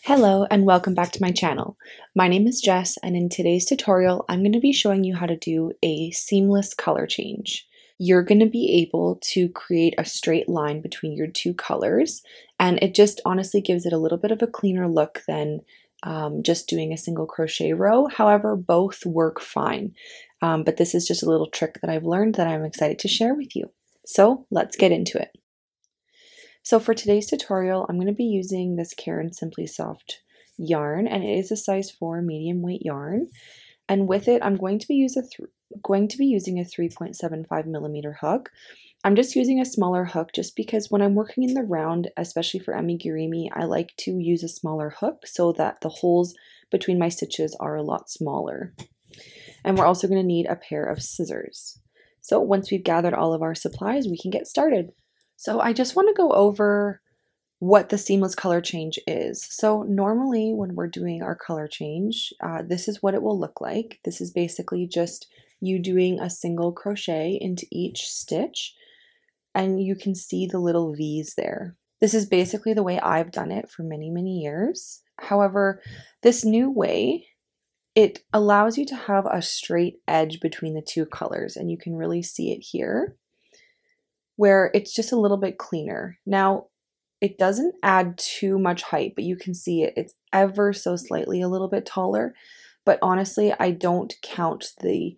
Hello and welcome back to my channel. My name is Jess, and in today's tutorial I'm going to be showing you how to do a seamless color change. You're going to be able to create a straight line between your two colors, and it just honestly gives it a little bit of a cleaner look than just doing a single crochet row. However, both work fine, but this is just a little trick that I've learned that I'm excited to share with you. So let's get into it. So for today's tutorial, I'm going to be using this Caron Simply Soft yarn, and it is a size 4 medium weight yarn. And with it, I'm going to be using a 3.75 millimeter hook. I'm just using a smaller hook just because when I'm working in the round, especially for Amigurumi, I like to use a smaller hook so that the holes between my stitches are a lot smaller. And we're also going to need a pair of scissors. So once we've gathered all of our supplies, we can get started. So I just want to go over what the seamless color change is. So normally when we're doing our color change, this is what it will look like. This is basically just you doing a single crochet into each stitch, and you can see the little V's there. This is basically the way I've done it for many, many years. However, this new way, it allows you to have a straight edge between the two colors, and you can really see it here, where it's just a little bit cleaner. Now, it doesn't add too much height, but you can see it. It's ever so slightly a little bit taller, but honestly, I don't count the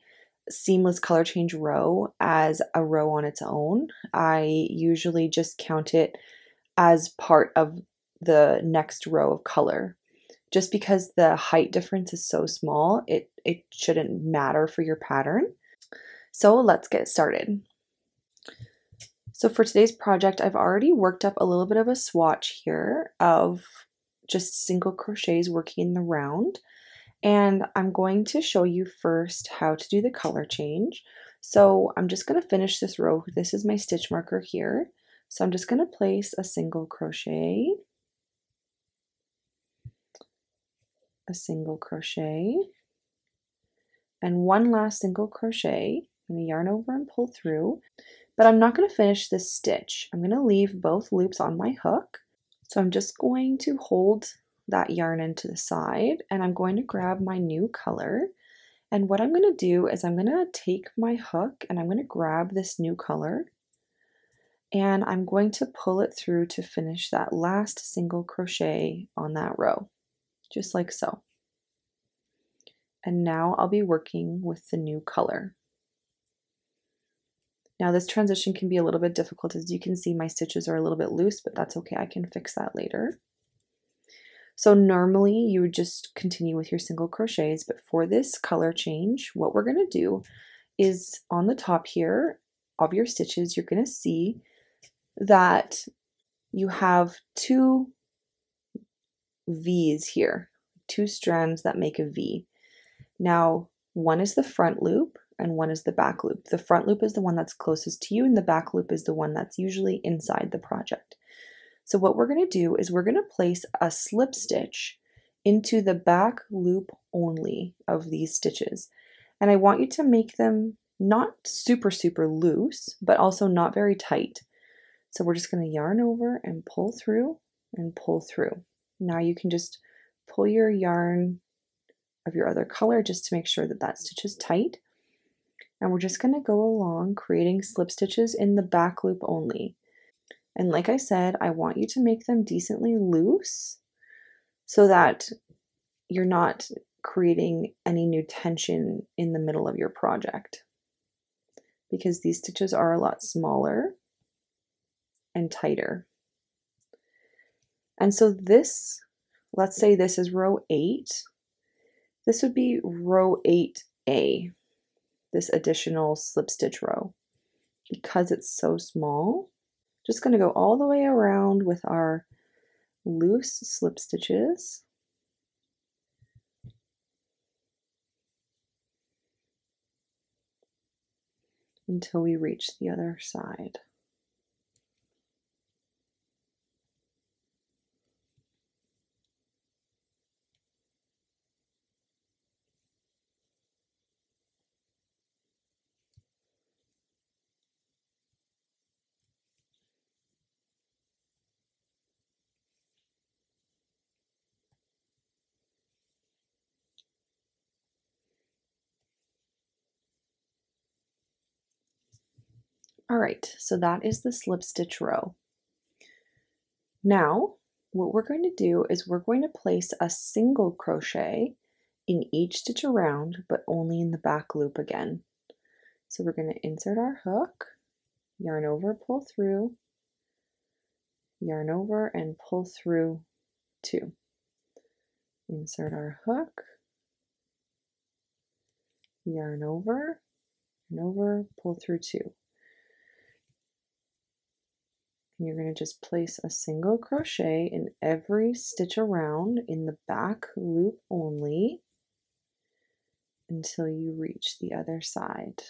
seamless color change row as a row on its own. I usually just count it as part of the next row of color. Just because the height difference is so small, it shouldn't matter for your pattern. So let's get started. So for today's project, I've already worked up a little bit of a swatch here of just single crochets working in the round. And I'm going to show you first how to do the color change. So I'm just going to finish this row. This is my stitch marker here. So I'm just going to place a single crochet, and one last single crochet. I'm going to yarn over and pull through. But I'm not going to finish this stitch. I'm going to leave both loops on my hook. So I'm just going to hold that yarn into the side, and I'm going to grab my new color. And what I'm going to do is I'm going to take my hook and I'm going to grab this new color, and I'm going to pull it through to finish that last single crochet on that row, just like so. And now I'll be working with the new color. Now this transition can be a little bit difficult. As you can see, my stitches are a little bit loose, but that's okay. I can fix that later. So normally you would just continue with your single crochets, but for this color change, what we're going to do is on the top here of your stitches, you're going to see that you have two V's here, two strands that make a V. Now, one is the front loop and one is the back loop. The front loop is the one that's closest to you, and the back loop is the one that's usually inside the project. So what we're going to do is we're going to place a slip stitch into the back loop only of these stitches. And I want you to make them not super, super loose, but also not very tight. So we're just going to yarn over and pull through and pull through. Now you can just pull your yarn of your other color just to make sure that that stitch is tight. And we're just going to go along creating slip stitches in the back loop only. And like I said, I want you to make them decently loose so that you're not creating any new tension in the middle of your project, because these stitches are a lot smaller and tighter. And so this, let's say this is row 8. This would be row 8A. This additional slip stitch row. Because it's so small, just going to go all the way around with our loose slip stitches until we reach the other side. All right, so that is the slip stitch row. Now, what we're going to do is we're going to place a single crochet in each stitch around, but only in the back loop again. So we're going to insert our hook, yarn over, pull through, yarn over, and pull through 2. Insert our hook, yarn over, pull through 2. And you're going to just place a single crochet in every stitch around in the back loop only until you reach the other side.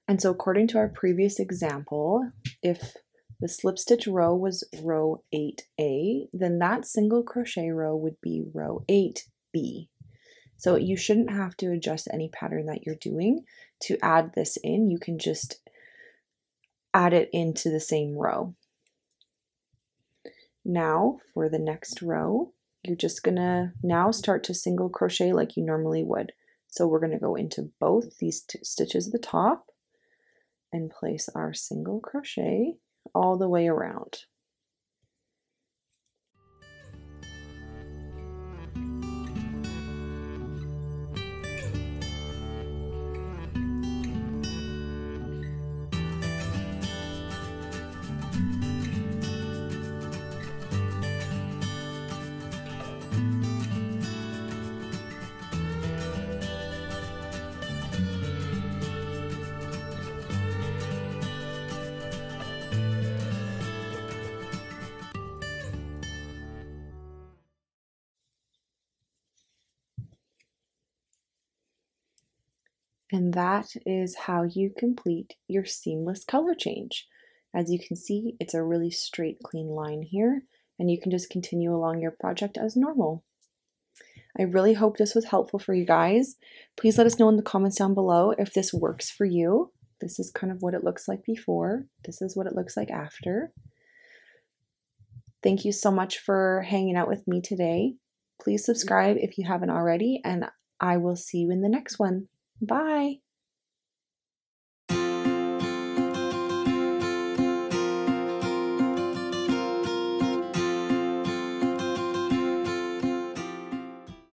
And so according to our previous example, if the slip stitch row was row 8A, then that single crochet row would be row 8B. So you shouldn't have to adjust any pattern that you're doing to add this in. You can just add it into the same row. Now for the next row, you're just gonna now start to single crochet like you normally would. So we're gonna go into both these 2 stitches at the top and place our single crochet all the way around. And that is how you complete your seamless color change. As you can see, it's a really straight, clean line here, and you can just continue along your project as normal. I really hope this was helpful for you guys. Please let us know in the comments down below if this works for you. This is kind of what it looks like before. This is what it looks like after. Thank you so much for hanging out with me today. Please subscribe if you haven't already, and I will see you in the next one. Bye!